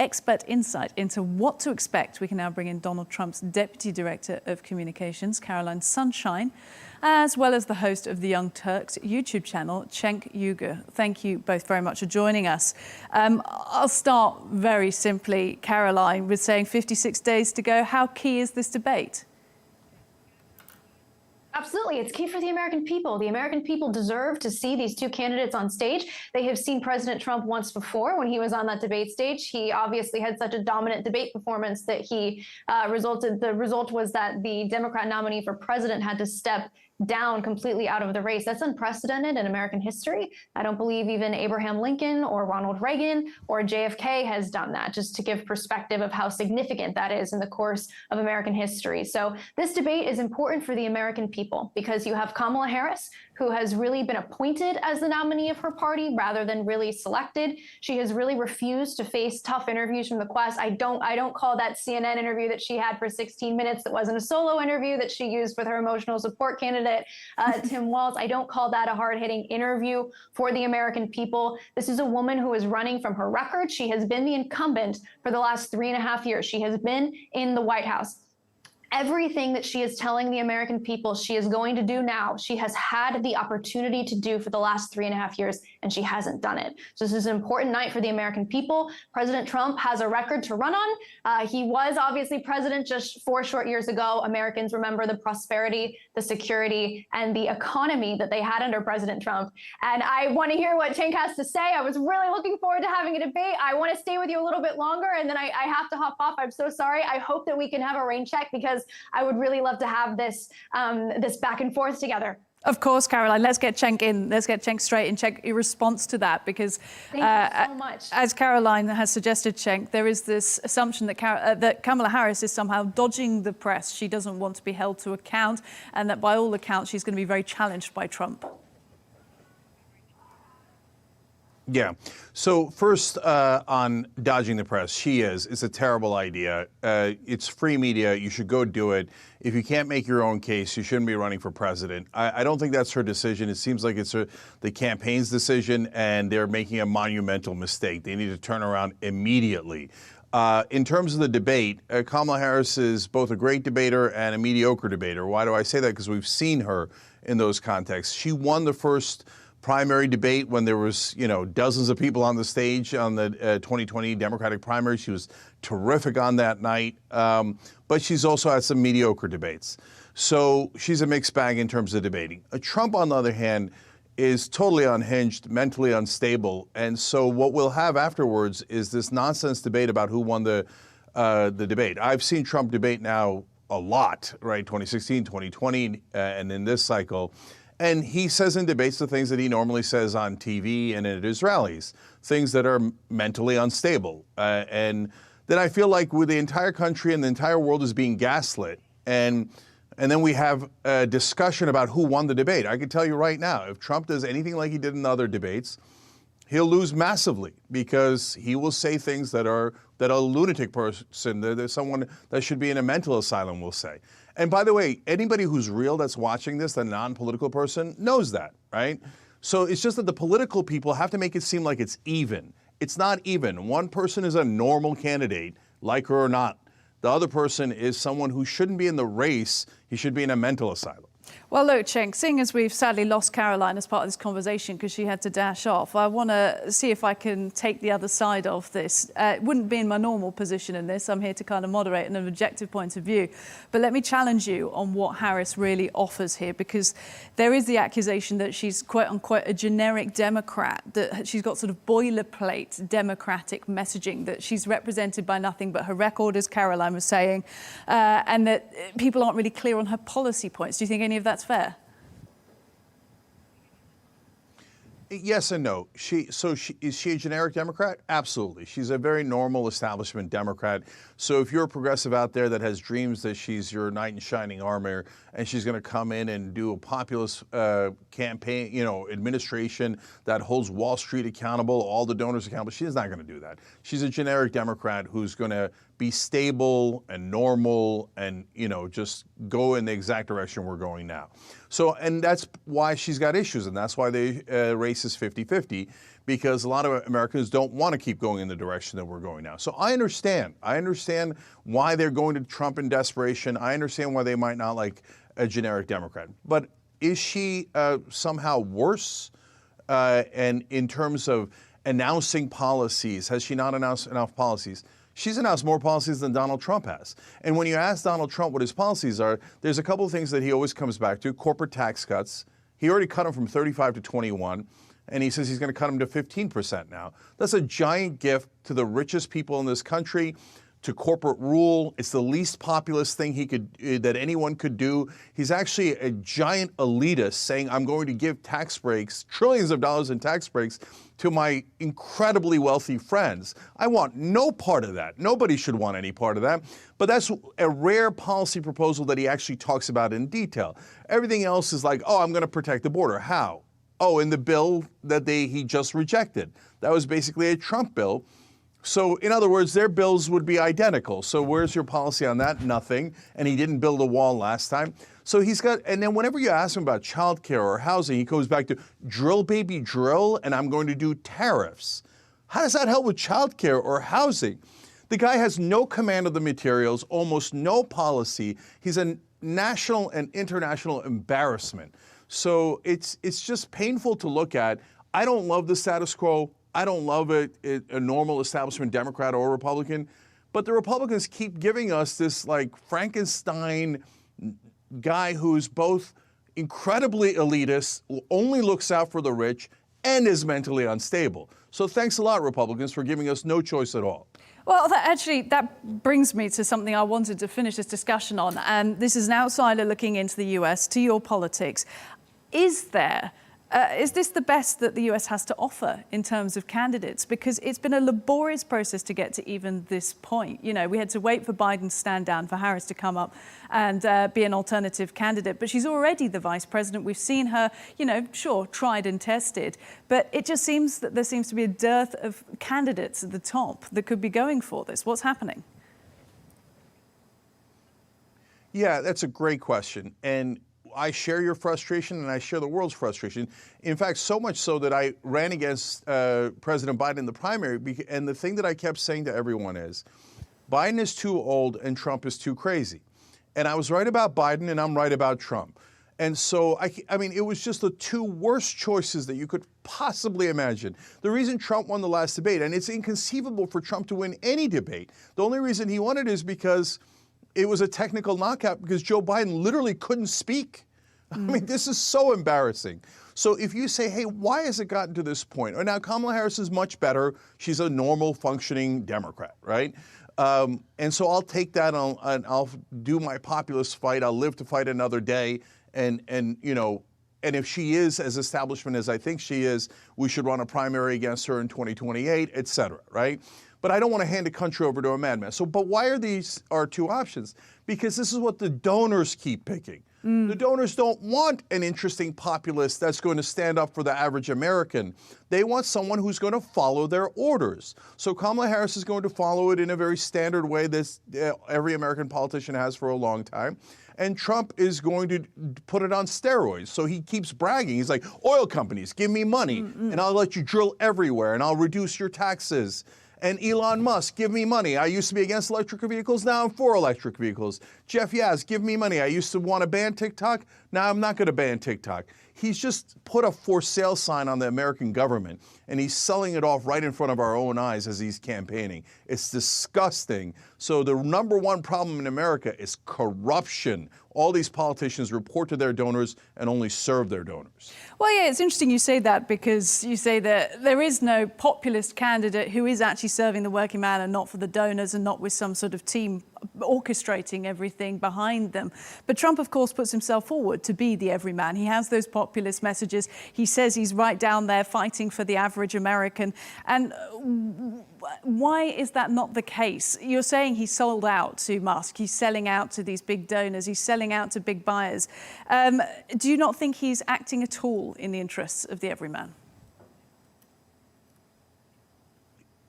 expert insight into what to expect, we can now bring in Donald Trump's Deputy Director of Communications, Caroline Sunshine, as well as the host of the Young Turks YouTube channel, Cenk Uygur. Thank you both very much for joining us. I'll start very simply, Caroline, with saying 56 days to go. How key is this debate? Absolutely. It's key for the American people. The American people deserve to see these two candidates on stage. They have seen President Trump once before when he was on that debate stage. He obviously had such a dominant debate performance that the result was that the Democrat nominee for president had to step down completely out of the race. That's unprecedented in American history. I don't believe even Abraham Lincoln or Ronald Reagan or JFK has done that, just to give perspective of how significant that is in the course of American history. So this debate is important for the American people because you have Kamala Harris, who has really been appointed as the nominee of her party rather than really selected. She has really refused to face tough interviews from the Quest. I don't call that CNN interview that she had for 16 minutes that wasn't a solo interview that she used with her emotional support candidate, Tim Walz. I don't call that a hard-hitting interview for the American people. This is a woman who is running from her record. She has been the incumbent for the last 3.5 years. She has been in the White House. Everything that she is telling the American people she is going to do now, she has had the opportunity to do for the last 3.5 years, and she hasn't done it. So this is an important night for the American people. President Trump has a record to run on. He was obviously president just 4 short years ago. Americans remember the prosperity, the security, and the economy that they had under President Trump. And I want to hear what Cenk has to say. I was really looking forward to having a debate. I want to stay with you a little bit longer, and then I have to hop off. I'm so sorry. I hope that we can have a rain check because I would really love to have this this back and forth together. Of course, Caroline. Let's get Cenk in. Let's get Cenk straight and Cenk your response to that, because thank you so much. As Caroline has suggested, Cenk, there is this assumption that that Kamala Harris is somehow dodging the press. She doesn't want to be held to account, and that by all accounts, she's going to be very challenged by Trump. Yeah. So first, on dodging the press, she is. It's a terrible idea. It's free media. You should go do it. If you can't make your own case, you shouldn't be running for president. I don't think that's her decision. It seems like it's the campaign's decision, and they're making a monumental mistake. They need to turn around immediately. In terms of the debate, Kamala Harris is both a great debater and a mediocre debater. Why do I say that? Because we've seen her in those contexts. She won the first primary debate when there was, dozens of people on the stage on the 2020 Democratic primary. She was terrific on that night, but she's also had some mediocre debates. So she's a mixed bag in terms of debating. Trump, on the other hand, is totally unhinged, mentally unstable, and so what we'll have afterwards is this nonsense debate about who won the debate. I've seen Trump debate now a lot, right? 2016, 2020, and in this cycle. And he says in debates the things that he normally says on TV and at his rallies, things that are mentally unstable. And then I feel like with the entire country and the entire world is being gaslit. And then we have a discussion about who won the debate. I can tell you right now, if Trump does anything like he did in the other debates, he'll lose massively because he will say things that a lunatic person, there's someone that should be in a mental asylum will say. And by the way, anybody who's real that's watching this, the non-political person, knows that, right? So it's just that the political people have to make it seem like it's even. It's not even. One person is a normal candidate, like her or not. The other person is someone who shouldn't be in the race. He should be in a mental asylum. Well, look, Cenk, seeing as we've sadly lost Caroline as part of this conversation because she had to dash off, I want to see if I can take the other side of this. It wouldn't be in my normal position in this. I'm here to kind of moderate an objective point of view. But let me challenge you on what Harris really offers here, because there is the accusation that she's, quote unquote, a generic Democrat, that she's got sort of boilerplate Democratic messaging, that she's represented by nothing but her record, as Caroline was saying, and that people aren't really clear on her policy points. Do you think any of that's fair? Yes and no. Is she a generic Democrat? Absolutely. She's a very normal establishment Democrat. So if you're a progressive out there that has dreams that she's your knight in shining armor and she's going to come in and do a populist campaign, administration that holds Wall Street accountable, all the donors accountable, she's not going to do that. She's a generic Democrat who's going to be stable and normal and, just go in the exact direction we're going now. So, and that's why she's got issues, and that's why the race race is 50-50 because a lot of Americans don't want to keep going in the direction that we're going now. So I understand. I understand why they're going to Trump in desperation. I understand why they might not like a generic Democrat. But is she somehow worse? And in terms of announcing policies, has she not announced enough policies? She's announced more policies than Donald Trump has. And when you ask Donald Trump what his policies are, there's a couple of things that he always comes back to. Corporate tax cuts. He already cut them from 35 to 21, and he says he's going to cut them to 15% now. That's a giant gift to the richest people in this country, to corporate rule. It's the least populist thing that anyone could do. He's actually a giant elitist saying, I'm going to give tax breaks, trillions of dollars in tax breaks, to my incredibly wealthy friends. I want no part of that. Nobody should want any part of that. But that's a rare policy proposal that he actually talks about in detail. Everything else is like, oh, I'm going to protect the border. How? Oh, in the bill that he just rejected. That was basically a Trump bill. So, in other words, their bills would be identical. So where's your policy on that? Nothing. And he didn't build a wall last time. So he's got, and then whenever you ask him about childcare or housing, he goes back to drill, baby, drill, and I'm going to do tariffs. How does that help with childcare or housing? The guy has no command of the materials, almost no policy. He's a national and international embarrassment. So it's just painful to look at. I don't love the status quo. I don't love a normal establishment Democrat or Republican, but the Republicans keep giving us this like Frankenstein guy who's both incredibly elitist, only looks out for the rich, and is mentally unstable. So thanks a lot, Republicans, for giving us no choice at all. Well, that brings me to something I wanted to finish this discussion on, and this is an outsider looking into the US, to your politics. Is this the best that the US has to offer in terms of candidates? Because it's been a laborious process to get to even this point. You know, we had to wait for Biden's stand down, for Harris to come up and be an alternative candidate. But she's already the vice president. We've seen her, you know, sure, tried and tested. But it just seems that there seems to be a dearth of candidates at the top that could be going for this. What's happening? Yeah, that's a great question. And I share your frustration and I share the world's frustration. In fact, so much so that I ran against President Biden in the primary. And the thing that I kept saying to everyone is, Biden is too old and Trump is too crazy. And I was right about Biden and I'm right about Trump. And so, I mean, it was just the two worst choices that you could possibly imagine. The reason Trump won the last debate, and it's inconceivable for Trump to win any debate, the only reason he won it is because it was a technical knockout because Joe Biden literally couldn't speak. I mean, this is so embarrassing. So if you say, hey, why has it gotten to this point? Or now Kamala Harris is much better. She's a normal functioning Democrat, right? And so I'll take that and I'll do my populist fight. I'll live to fight another day. And you know, and if she is as establishment as I think she is, we should run a primary against her in 2028, et cetera, right? But I don't want to hand the country over to a madman. So, but why are these our two options? Because this is what the donors keep picking. The donors don't want an interesting populist that's going to stand up for the average American. They want someone who's going to follow their orders. So Kamala Harris is going to follow it in a very standard way that every American politician has for a long time. And Trump is going to put it on steroids. So he keeps bragging. He's like, oil companies, give me money, and I'll let you drill everywhere, and I'll reduce your taxes. And Elon Musk, give me money. I used to be against electric vehicles. Now I'm for electric vehicles. Jeff Yazd, give me money. I used to want to ban TikTok. Now I'm not going to ban TikTok. He's just put a for sale sign on the American government, and he's selling it off right in front of our own eyes as he's campaigning. It's disgusting. So the number one problem in America is corruption. All these politicians report to their donors and only serve their donors. Well, yeah, it's interesting you say that because you say that there is no populist candidate who is actually serving the working man and not for the donors and not with some sort of team orchestrating everything behind them. But Trump, of course, puts himself forward to be the everyman. He has those populist messages. He says he's right down there fighting for the average American. And why is that not the case? You're saying he's sold out to Musk. He's selling out to these big donors. He's selling out to big buyers. Do you not think he's acting at all in the interests of the everyman?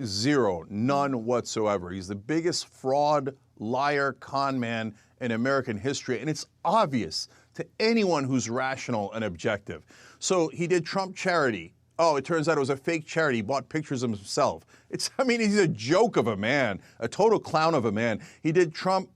Zero, none whatsoever. He's the biggest fraud, liar, con man in American history, and it's obvious to anyone who's rational and objective. So he did Trump charity. Oh, it turns out it was a fake charity. He bought pictures of himself. I mean, he's a joke of a man, a total clown of a man. He did Trump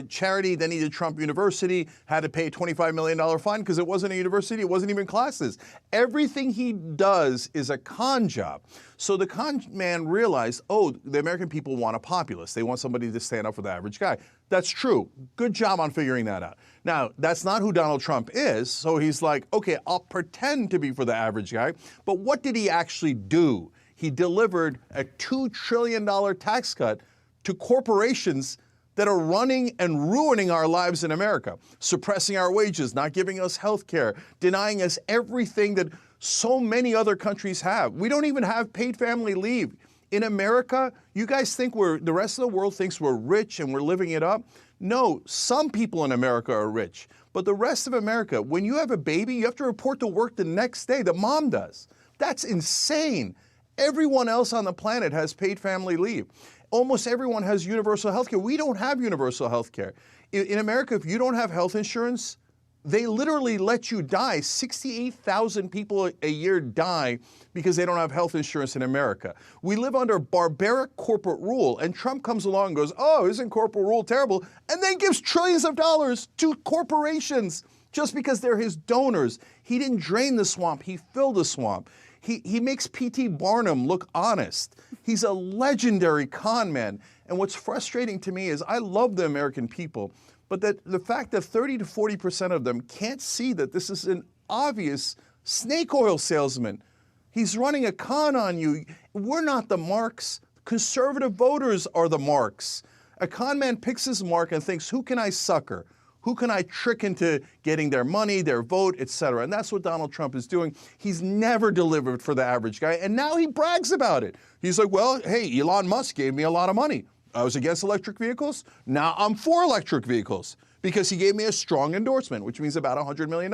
charity, then he did Trump University, had to pay a $25 million fine because it wasn't a university, it wasn't even classes. Everything he does is a con job. So the con man realized, oh, the American people want a populist. They want somebody to stand up for the average guy. That's true. Good job on figuring that out. Now, that's not who Donald Trump is. So he's like, okay, I'll pretend to be for the average guy. But what did he actually do? He delivered a $2 trillion tax cut to corporations that are running and ruining our lives in America, suppressing our wages, not giving us health care, denying us everything that so many other countries have. We don't even have paid family leave. In America, you guys think the rest of the world thinks we're rich and we're living it up? No, some people in America are rich. But the rest of America, when you have a baby, you have to report to work the next day. The mom does. That's insane. Everyone else on the planet has paid family leave. Almost everyone has universal health care. We don't have universal health care. In America, if you don't have health insurance, they literally let you die. 68,000 people a year die because they don't have health insurance in America. We live under barbaric corporate rule, and Trump comes along and goes, oh, isn't corporate rule terrible? And then gives trillions of dollars to corporations just because they're his donors. He didn't drain the swamp, he filled the swamp. He makes P.T. Barnum look honest. He's a legendary con man. And what's frustrating to me is I love the American people, but that the fact that 30 to 40% of them can't see that this is an obvious snake oil salesman. He's running a con on you. We're not the marks. Conservative voters are the marks. A con man picks his mark and thinks, who can I sucker? Who can I trick into getting their money, their vote, et cetera? And that's what Donald Trump is doing. He's never delivered for the average guy, and now he brags about it. He's like, well, hey, Elon Musk gave me a lot of money. I was against electric vehicles. Now I'm for electric vehicles because he gave me a strong endorsement, which means about $100 million.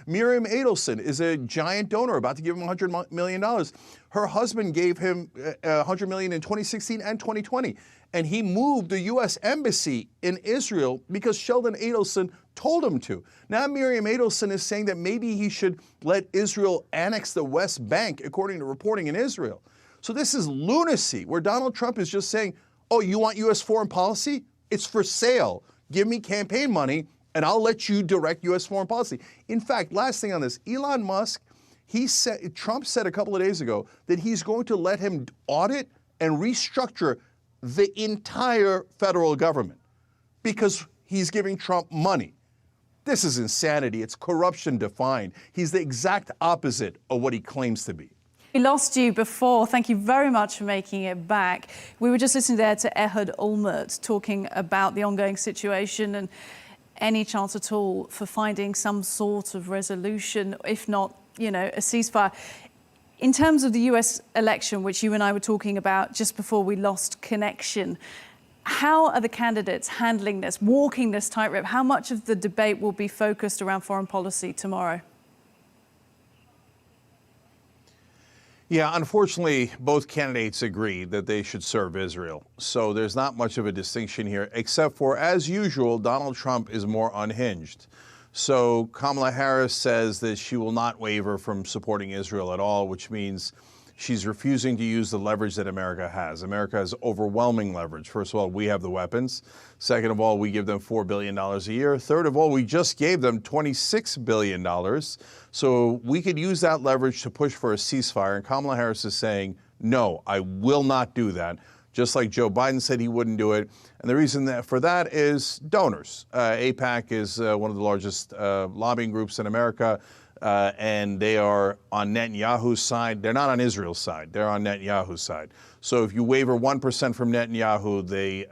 Miriam Adelson is a giant donor, about to give him $100 million. Her husband gave him $100 million in 2016 and 2020. And he moved the U.S. Embassy in Israel because Sheldon Adelson told him to. Now Miriam Adelson is saying that maybe he should let Israel annex the West Bank, according to reporting in Israel. So this is lunacy, where Donald Trump is just saying, oh, you want U.S. foreign policy? It's for sale. Give me campaign money, and I'll let you direct U.S. foreign policy. In fact, last thing on this, Elon Musk, Trump said a couple of days ago that he's going to let him audit and restructure the entire federal government because he's giving Trump money. This is insanity. It's corruption defined. He's the exact opposite of what he claims to be. We lost you before. Thank you very much for making it back. We were just listening there to Ehud Olmert talking about the ongoing situation and any chance at all for finding some sort of resolution, if not, a ceasefire. In terms of the US election, which you and I were talking about just before we lost connection, how are the candidates handling this, walking this tightrope? How much of the debate will be focused around foreign policy tomorrow? Yeah, unfortunately, both candidates agree that they should serve Israel. So there's not much of a distinction here, except for, as usual, Donald Trump is more unhinged. So Kamala Harris says that she will not waver from supporting Israel at all, which means she's refusing to use the leverage that America has. America has overwhelming leverage. First of all, we have the weapons. Second of all, we give them $4 billion a year. Third of all, we just gave them $26 billion. So we could use that leverage to push for a ceasefire. And Kamala Harris is saying, no, I will not do that. Just like Joe Biden said he wouldn't do it. And the reason for that is donors. AIPAC is one of the largest lobbying groups in America, and they are on Netanyahu's side. They're not on Israel's side. They're on Netanyahu's side. So if you waver 1% from Netanyahu, they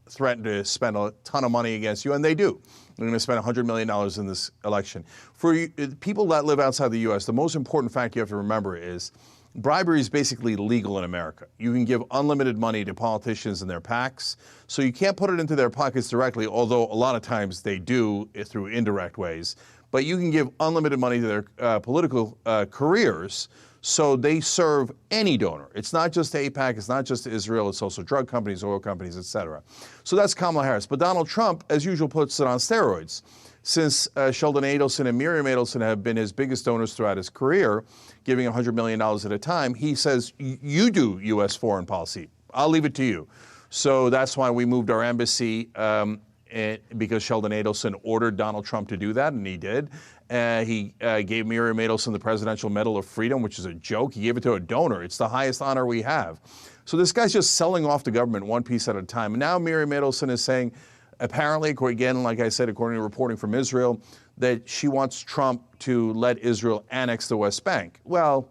threaten to spend a ton of money against you, and they do. They're going to spend $100 million in this election. For people that live outside the U.S., the most important fact you have to remember is bribery is basically legal in America. You can give unlimited money to politicians and their PACs, so you can't put it into their pockets directly, although a lot of times they do through indirect ways. But you can give unlimited money to their political careers. So they serve any donor. It's not just AIPAC, it's not just Israel, it's also drug companies, oil companies, et cetera. So that's Kamala Harris. But Donald Trump, as usual, puts it on steroids. Since Sheldon Adelson and Miriam Adelson have been his biggest donors throughout his career, giving $100 million at a time, he says, you do U.S. foreign policy. I'll leave it to you. So that's why we moved our embassy, because Sheldon Adelson ordered Donald Trump to do that, and he did. He gave Miriam Adelson the Presidential Medal of Freedom, which is a joke. He gave it to a donor. It's the highest honor we have. So this guy's just selling off the government one piece at a time. And now Miriam Adelson is saying, apparently, again, like I said, according to reporting from Israel, that she wants Trump to let Israel annex the West Bank. Well,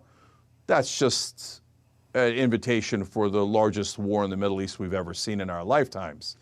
that's just an invitation for the largest war in the Middle East we've ever seen in our lifetimes.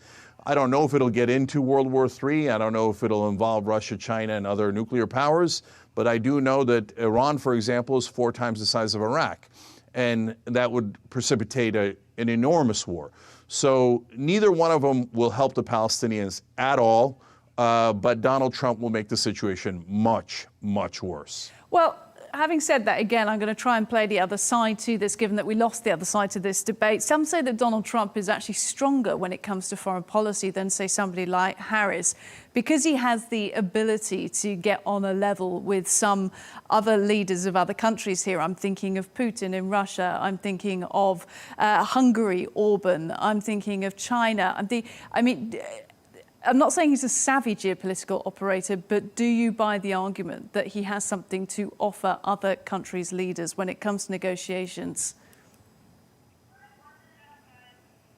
I don't know if it'll get into World War III. I don't know if it'll involve Russia, China, and other nuclear powers. But I do know that Iran, for example, is 4 times the size of Iraq. And that would precipitate an enormous war. So neither one of them will help the Palestinians at all, but Donald Trump will make the situation much, much worse. Well, having said that, again, I'm going to try and play the other side to this, given that we lost the other side to this debate. Some say that Donald Trump is actually stronger when it comes to foreign policy than, say, somebody like Harris, because he has the ability to get on a level with some other leaders of other countries here. I'm thinking of Putin in Russia. I'm thinking of Hungary, Orban. I'm thinking of China. I'm not saying he's a savvy geopolitical operator, but do you buy the argument that he has something to offer other countries' leaders when it comes to negotiations?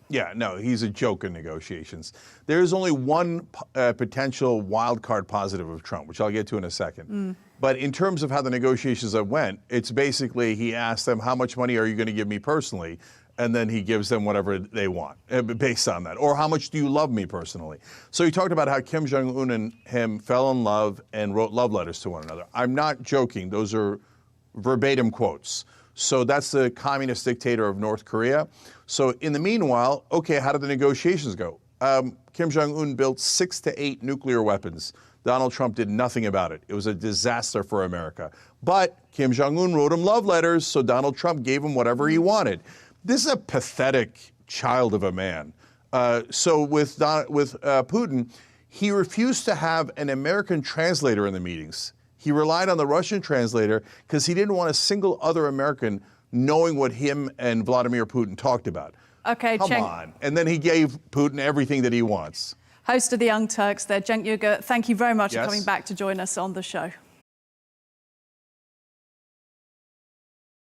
Yeah, no, he's a joke in negotiations. There is only one potential wild card positive of Trump, which I'll get to in a second. But in terms of how the negotiations went, it's basically he asked them, how much money are you going to give me personally? And then he gives them whatever they want based on that. Or how much do you love me personally? So he talked about how Kim Jong-un and him fell in love and wrote love letters to one another. I'm not joking. Those are verbatim quotes. So that's the communist dictator of North Korea. So in the meanwhile, okay, how did the negotiations go? Kim Jong-un built 6 to 8 nuclear weapons. Donald Trump did nothing about it. It was a disaster for America. But Kim Jong-un wrote him love letters, so Donald Trump gave him whatever he wanted. This is a pathetic child of a man. So with Putin, he refused to have an American translator in the meetings. He relied on the Russian translator because he didn't want a single other American knowing what him and Vladimir Putin talked about. Okay, Come on. And then he gave Putin everything that he wants. Host of the Young Turks there, Cenk Uygur, thank you very much Yes. for coming back to join us on the show.